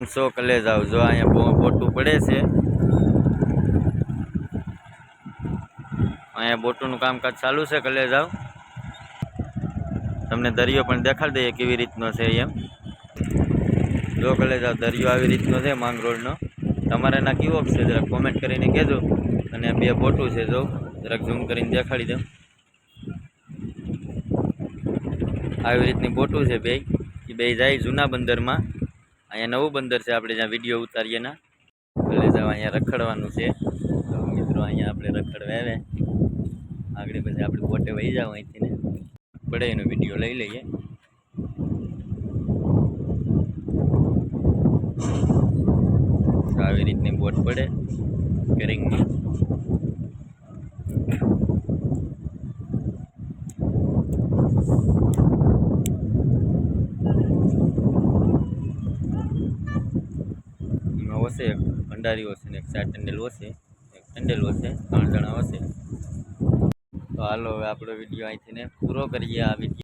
સો કલે જાવ જો અહીંયા બોટું પડે છે, અહીંયા બોટુનું કામકાજ ચાલુ છે. કલે જાવ તમને દરિયો પણ દેખાડી દઈએ કેવી રીતનો છે એમ. જો કલે જાવ દરિયો આવી રીતનો છે માંગરોળનો. તમારે ના કેવો છે જરાક કોમેન્ટ કરીને કહેજો. અને બે બોટું છે જો જરાક ઝૂમ કરીને દેખાડી દઉં. આવી રીતની બોટું છે બે, એ બે જાય જૂના બંદરમાં. અહીંયા નવું બંદર છે આપણે જ્યાં વિડીયો ઉતારીએ ના. એટલે જાવ અહીંયા રખડવાનું છે. તો મિત્રો અહીંયા આપણે રખડવા આવ્યા, આગળ પછી આપણે બોટે વહી જાવ અહીંથી ને પડે એનો વિડીયો લઈ લઈએ. આવી રીતની બોટ પડે કેરિંગની. હશે એક ભંડારીઓ છે ને એક ચાર ટંડેલ હશે, એક ટંડેલ હશે, 3 જણા હશે. તો હાલો હવે આપણો વિડીયો અહીંથી ને પૂરો કરીએ. આ વિડીયો